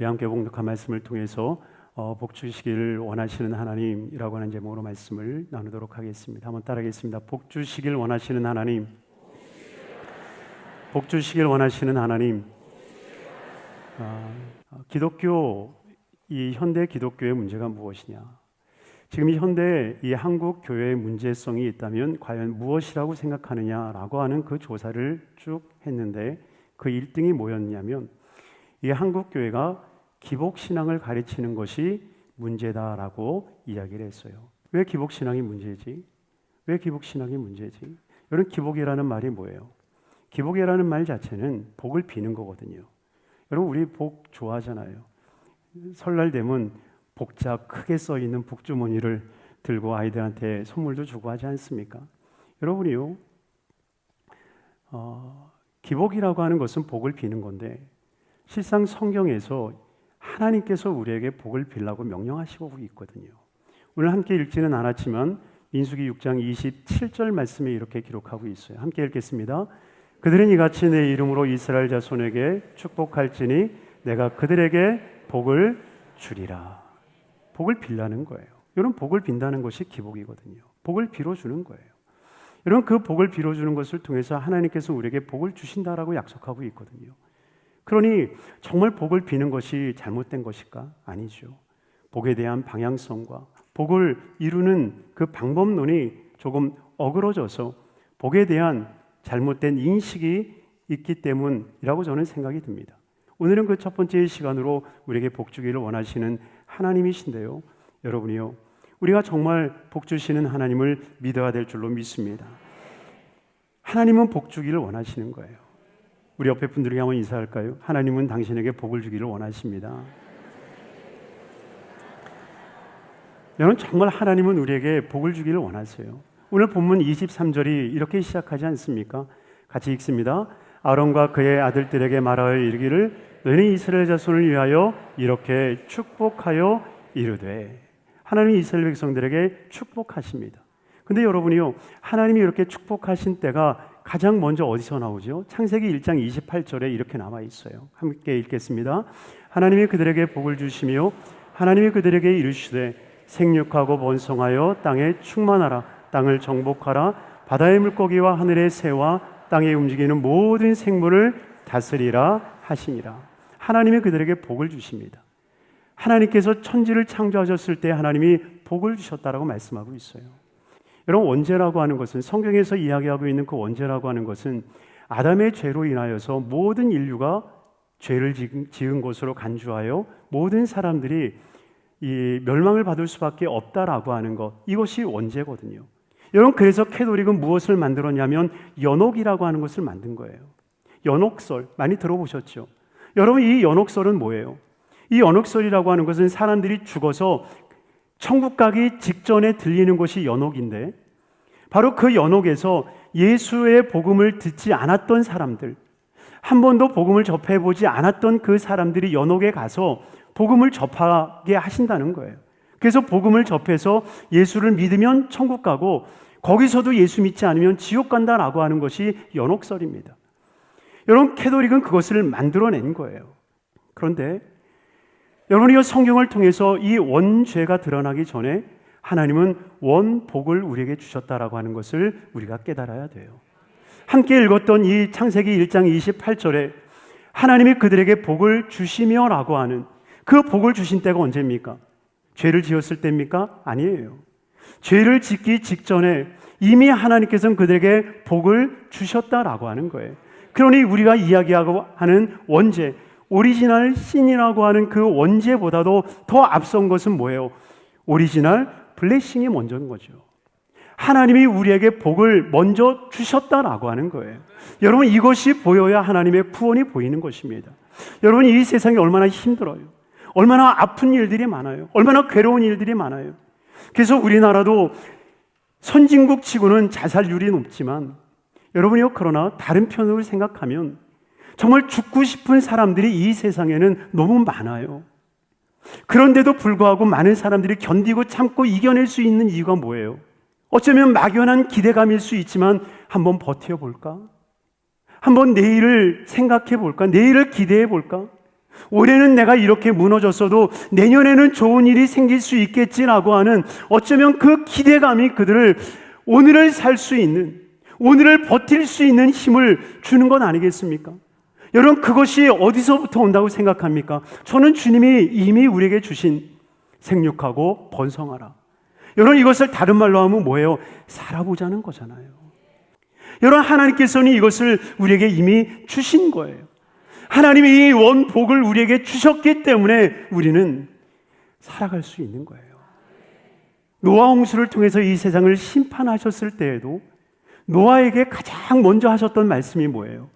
함께 봉독한 말씀을 통해서 복 주시길 원하시는 하나님이라고 하는 제목으로 말씀을 나누도록 하겠습니다. 한번 따라하겠습니다. 복 주시길 원하시는 하나님, 복 주시길 원하시는 하나님. 기독교, 이 현대 기독교의 문제가 무엇이냐? 지금 이 현대 이 한국 교회의 문제성이 있다면 과연 무엇이라고 생각하느냐라고 하는 그 조사를 쭉 했는데 그 1등이 뭐였냐면 이 한국 교회가 기복신앙을 가르치는 것이 문제다라고 이야기를 했어요. 왜 기복신앙이 문제지? 왜 기복신앙이 문제지? 여러분, 기복이라는 말이 뭐예요? 기복이라는 말 자체는 복을 비는 거거든요. 여러분, 우리 복 좋아하잖아요. 설날 되면 복자 크게 써 있는 복주머니를 들고 아이들한테 선물도 주고 하지 않습니까? 여러분이요, 기복이라고 하는 것은 복을 비는 건데 실상 성경에서 하나님께서 우리에게 복을 빌라고 명령하시고 있거든요. 오늘 함께 읽지는 않았지만 민수기 6장 27절 말씀에 이렇게 기록하고 있어요. 함께 읽겠습니다. 그들은 이같이 내 이름으로 이스라엘 자손에게 축복할지니 내가 그들에게 복을 주리라. 복을 빌라는 거예요. 여러분, 복을 빈다는 것이 기복이거든요. 복을 빌어주는 거예요. 여러분, 그 복을 빌어주는 것을 통해서 하나님께서 우리에게 복을 주신다라고 약속하고 있거든요. 그러니 정말 복을 비는 것이 잘못된 것일까? 아니죠. 복에 대한 방향성과 복을 이루는 그 방법론이 조금 어그러져서 복에 대한 잘못된 인식이 있기 때문이라고 저는 생각이 듭니다. 오늘은 그 첫 번째 시간으로 우리에게 복 주기를 원하시는 하나님이신데요. 여러분이요, 우리가 정말 복 주시는 하나님을 믿어야 될 줄로 믿습니다. 하나님은 복 주기를 원하시는 거예요. 우리 옆에 분들에게 한번 인사할까요? 하나님은 당신에게 복을 주기를 원하십니다. 여러분, 정말 하나님은 우리에게 복을 주기를 원하세요. 오늘 본문 23절이 이렇게 시작하지 않습니까? 같이 읽습니다. 아론과 그의 아들들에게 말하여 이르기를 너희는 이스라엘 자손을 위하여 이렇게 축복하여 이르되. 하나님이 이스라엘 백성들에게 축복하십니다. 근데 여러분이요, 하나님이 이렇게 축복하신 때가 가장 먼저 어디서 나오죠? 창세기 1장 28절에 이렇게 나와 있어요. 함께 읽겠습니다. 하나님이 그들에게 복을 주시며 하나님이 그들에게 이르시되 생육하고 번성하여 땅에 충만하라. 땅을 정복하라. 바다의 물고기와 하늘의 새와 땅에 움직이는 모든 생물을 다스리라 하시니라. 하나님이 그들에게 복을 주십니다. 하나님께서 천지를 창조하셨을 때 하나님이 복을 주셨다라고 말씀하고 있어요. 여러분, 원죄라고 하는 것은, 성경에서 이야기하고 있는 그 원죄라고 하는 것은 아담의 죄로 인하여서 모든 인류가 죄를 지은 것으로 간주하여 모든 사람들이 이 멸망을 받을 수밖에 없다라고 하는 것, 이것이 원죄거든요. 여러분, 그래서 캐톨릭은 무엇을 만들었냐면 연옥이라고 하는 것을 만든 거예요. 연옥설 많이 들어보셨죠? 여러분, 이 연옥설은 뭐예요? 이 연옥설이라고 하는 것은 사람들이 죽어서 천국 가기 직전에 들리는 것이 연옥인데, 바로 그 연옥에서 예수의 복음을 듣지 않았던 사람들, 한 번도 복음을 접해보지 않았던 그 사람들이 연옥에 가서 복음을 접하게 하신다는 거예요. 그래서 복음을 접해서 예수를 믿으면 천국 가고 거기서도 예수 믿지 않으면 지옥 간다라고 하는 것이 연옥설입니다. 여러분, 캐톨릭은 그것을 만들어낸 거예요. 그런데 여러분이 성경을 통해서 이 원죄가 드러나기 전에 하나님은 원복을 우리에게 주셨다라고 하는 것을 우리가 깨달아야 돼요. 함께 읽었던 이 창세기 1장 28절에 하나님이 그들에게 복을 주시며 라고 하는 그 복을 주신 때가 언제입니까? 죄를 지었을 때입니까? 아니에요. 죄를 짓기 직전에 이미 하나님께서는 그들에게 복을 주셨다라고 하는 거예요. 그러니 우리가 이야기하고 하는 원죄, 오리지널 신이라고 하는 그 원죄보다도 더 앞선 것은 뭐예요? 오리지널 블레싱이 먼저인 거죠. 하나님이 우리에게 복을 먼저 주셨다라고 하는 거예요. 여러분, 이것이 보여야 하나님의 구원이 보이는 것입니다. 여러분, 이 세상이 얼마나 힘들어요. 얼마나 아픈 일들이 많아요. 얼마나 괴로운 일들이 많아요. 그래서 우리나라도 선진국 치고는 자살률이 높지만 여러분이요, 그러나 다른 편으로 생각하면 정말 죽고 싶은 사람들이 이 세상에는 너무 많아요. 그런데도 불구하고 많은 사람들이 견디고 참고 이겨낼 수 있는 이유가 뭐예요? 어쩌면 막연한 기대감일 수 있지만 한번 버텨볼까? 한번 내일을 생각해 볼까? 내일을 기대해 볼까? 올해는 내가 이렇게 무너졌어도 내년에는 좋은 일이 생길 수 있겠지라고 하는 어쩌면 그 기대감이 그들을 오늘을 살 수 있는, 오늘을 버틸 수 있는 힘을 주는 건 아니겠습니까? 여러분, 그것이 어디서부터 온다고 생각합니까? 저는 주님이 이미 우리에게 주신 생육하고 번성하라. 여러분, 이것을 다른 말로 하면 뭐예요? 살아보자는 거잖아요. 여러분, 하나님께서는 이것을 우리에게 이미 주신 거예요. 하나님이 이 원복을 우리에게 주셨기 때문에 우리는 살아갈 수 있는 거예요. 노아 홍수를 통해서 이 세상을 심판하셨을 때에도 노아에게 가장 먼저 하셨던 말씀이 뭐예요?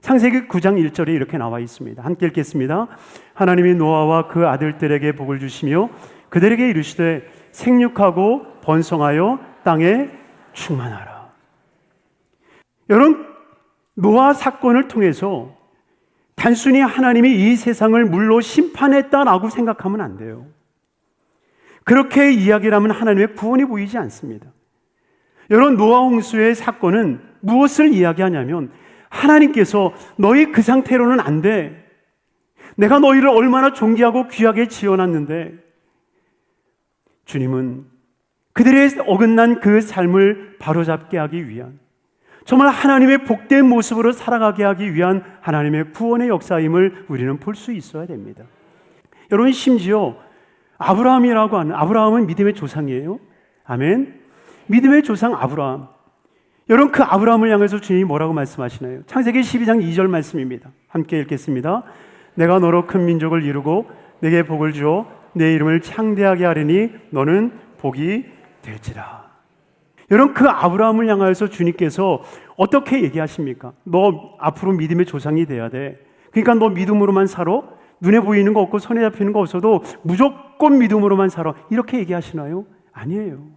창세기 9장 1절에 이렇게 나와 있습니다. 함께 읽겠습니다. 하나님이 노아와 그 아들들에게 복을 주시며 그들에게 이르시되 생육하고 번성하여 땅에 충만하라. 여러분, 노아 사건을 통해서 단순히 하나님이 이 세상을 물로 심판했다라고 생각하면 안 돼요. 그렇게 이야기를 하면 하나님의 구원이 보이지 않습니다. 여러분, 노아 홍수의 사건은 무엇을 이야기하냐면 하나님께서 너희 그 상태로는 안 돼. 내가 너희를 얼마나 존귀하고 귀하게 지어놨는데 주님은 그들의 어긋난 그 삶을 바로잡게 하기 위한, 정말 하나님의 복된 모습으로 살아가게 하기 위한 하나님의 구원의 역사임을 우리는 볼 수 있어야 됩니다. 여러분, 심지어 아브라함이라고 하는, 아브라함은 믿음의 조상이에요. 아멘. 믿음의 조상 아브라함. 여러분, 그 아브라함을 향해서 주님이 뭐라고 말씀하시나요? 창세기 12장 2절 말씀입니다. 함께 읽겠습니다. 내가 너로 큰 민족을 이루고 내게 복을 주어 내 이름을 창대하게 하리니 너는 복이 될지라. 여러분, 그 아브라함을 향하여서 주님께서 어떻게 얘기하십니까? 너 앞으로 믿음의 조상이 돼야 돼. 그러니까 너 믿음으로만 살아. 눈에 보이는 거 없고 손에 잡히는 거 없어도 무조건 믿음으로만 살아. 이렇게 얘기하시나요? 아니에요.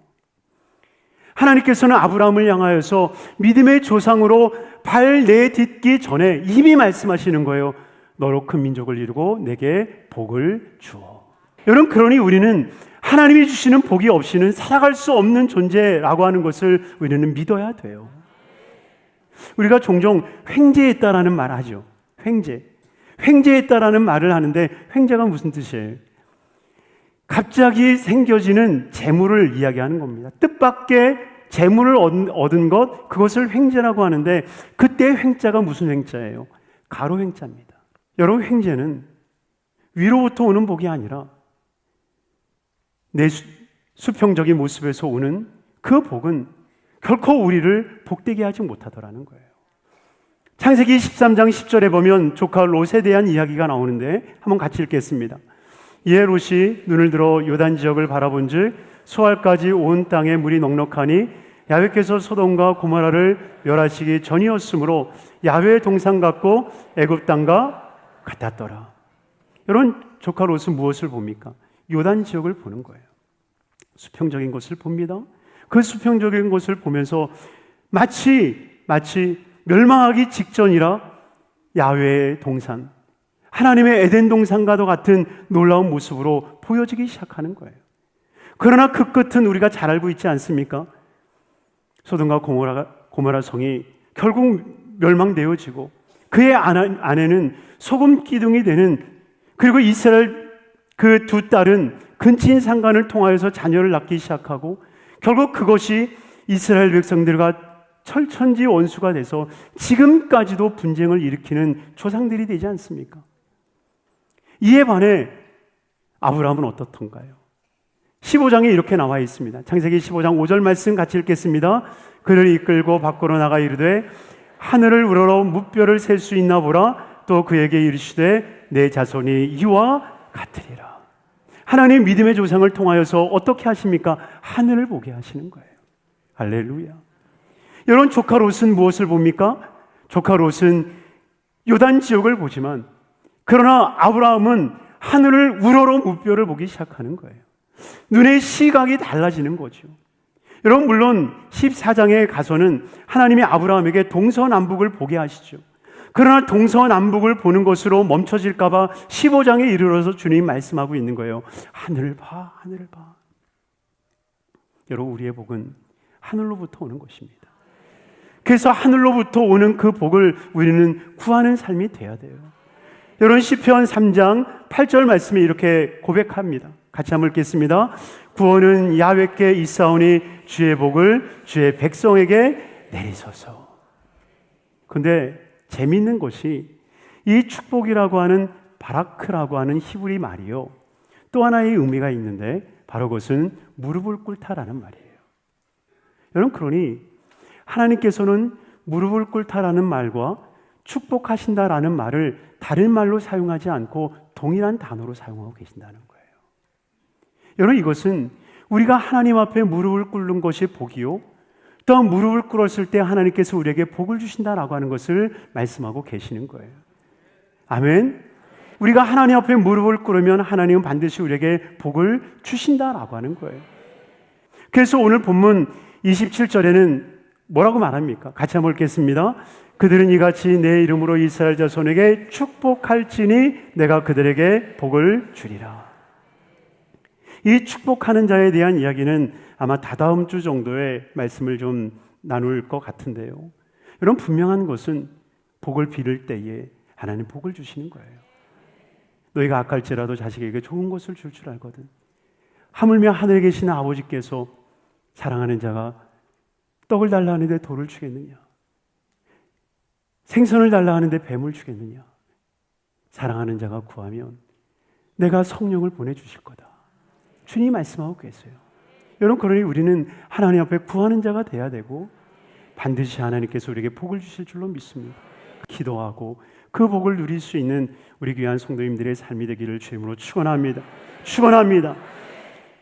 하나님께서는 아브라함을 향하여서 믿음의 조상으로 발 내딛기 전에 이미 말씀하시는 거예요. 너로 큰 민족을 이루고 내게 복을 주어. 여러분, 그러니 우리는 하나님이 주시는 복이 없이는 살아갈 수 없는 존재라고 하는 것을 우리는 믿어야 돼요. 우리가 종종 횡재했다라는 말을 하죠. 횡재했다라는 말을 하는데 횡재가 무슨 뜻이에요? 갑자기 생겨지는 재물을 이야기하는 겁니다. 뜻밖의 재물을 얻은 것, 그것을 횡재라고 하는데 그때 횡자가 무슨 횡자예요? 가로 횡자입니다. 여러분, 횡재는 위로부터 오는 복이 아니라 내 수평적인 모습에서 오는 그 복은 결코 우리를 복되게 하지 못하더라는 거예요. 창세기 13장 10절에 보면 조카 롯에 대한 이야기가 나오는데 한번 같이 읽겠습니다. 이에 롯이 눈을 들어 요단 지역을 바라본즉 소알까지 온 땅에 물이 넉넉하니 야훼께서 소돔과 고모라를 멸하시기 전이었으므로 야훼의 동산 같고 애굽 땅과 같았더라. 여러분, 조카 롯은 무엇을 봅니까? 요단 지역을 보는 거예요. 수평적인 것을 봅니다. 그 수평적인 것을 보면서 마치 멸망하기 직전이라 야훼의 동산, 하나님의 에덴 동산과도 같은 놀라운 모습으로 보여지기 시작하는 거예요. 그러나 그 끝은 우리가 잘 알고 있지 않습니까? 소돔과 고모라 성이 결국 멸망되어지고 그의 아내는 소금 기둥이 되는, 그리고 이스라엘 그 두 딸은 근친 상간을 통하여서 자녀를 낳기 시작하고 결국 그것이 이스라엘 백성들과 철천지 원수가 돼서 지금까지도 분쟁을 일으키는 조상들이 되지 않습니까? 이에 반해 아브라함은 어떻던가요? 15장에 이렇게 나와 있습니다. 창세기 15장 5절 말씀 같이 읽겠습니다. 그를 이끌고 밖으로 나가 이르되 하늘을 우러러 무뼈를 셀 수 있나 보라. 또 그에게 이르시되 내 자손이 이와 같으리라. 하나님 믿음의 조상을 통하여서 어떻게 하십니까? 하늘을 보게 하시는 거예요. 할렐루야. 여러분, 조카 롯은 무엇을 봅니까? 조카 롯은 요단 지역을 보지만, 그러나 아브라함은 하늘을 우러러 무뼈를 보기 시작하는 거예요. 눈의 시각이 달라지는 거죠. 여러분, 물론 14장에 가서는 하나님이 아브라함에게 동서남북을 보게 하시죠. 그러나 동서남북을 보는 것으로 멈춰질까 봐 15장에 이르러서 주님이 말씀하고 있는 거예요. 하늘을 봐, 하늘을 봐. 여러분, 우리의 복은 하늘로부터 오는 것입니다. 그래서 하늘로부터 오는 그 복을 우리는 구하는 삶이 돼야 돼요. 여러분 시편 3장 8절 말씀에 이렇게 고백합니다. 같이 한번 읽겠습니다. 구원은 야훼께 있사오니 주의 복을 주의 백성에게 내리소서. 근데 재미있는 것이 이 축복이라고 하는 바라크라고 하는 히브리 말이요, 또 하나의 의미가 있는데 바로 그것은 무릎을 꿇다라는 말이에요. 여러분, 그러니 하나님께서는 무릎을 꿇다라는 말과 축복하신다라는 말을 다른 말로 사용하지 않고 동일한 단어로 사용하고 계신다는 거예요. 여러분, 이것은 우리가 하나님 앞에 무릎을 꿇는 것이 복이요, 또한 무릎을 꿇었을 때 하나님께서 우리에게 복을 주신다라고 하는 것을 말씀하고 계시는 거예요. 아멘. 우리가 하나님 앞에 무릎을 꿇으면 하나님은 반드시 우리에게 복을 주신다라고 하는 거예요. 그래서 오늘 본문 27절에는 뭐라고 말합니까? 같이 한번 읽겠습니다. 그들은 이같이 내 이름으로 이스라엘 자손에게 축복할지니 내가 그들에게 복을 주리라. 이 축복하는 자에 대한 이야기는 아마 다다음 주 정도의 말씀을 좀 나눌 것 같은데요. 여러분, 분명한 것은 복을 빌을 때에 하나님 복을 주시는 거예요. 너희가 악할지라도 자식에게 좋은 것을 줄 줄 알거든. 하물며 하늘에 계신 아버지께서 사랑하는 자가 떡을 달라 하는데 돌을 주겠느냐? 생선을 달라 하는데 뱀을 주겠느냐? 사랑하는 자가 구하면 내가 성령을 보내주실 거다. 주님이 말씀하고 계세요. 여러분, 그러니 우리는 하나님 앞에 구하는 자가 돼야 되고 반드시 하나님께서 우리에게 복을 주실 줄로 믿습니다. 기도하고 그 복을 누릴 수 있는 우리 귀한 성도님들의 삶이 되기를 주님으로 축원합니다. 축원합니다.